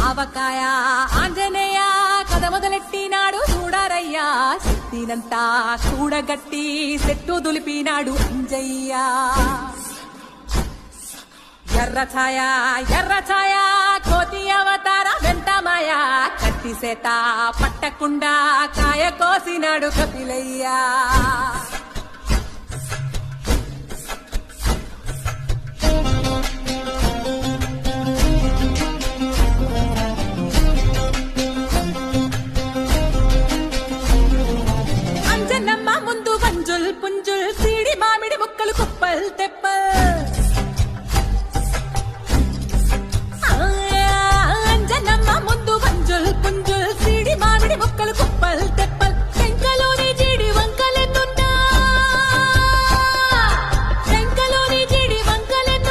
ఆవకాయ ఆంజనేయ కథ మొదలెట్టినాడు చూడారయ్యా శక్తినంతా చూడగట్టి చెట్టు దులిపినాడు అంజయ్య ఎర్ర ఛాయ కోతి అవతార వెంటమాయ కత్తి సేత పట్టకుండా కాయ కోసినాడు కపిలయ్యా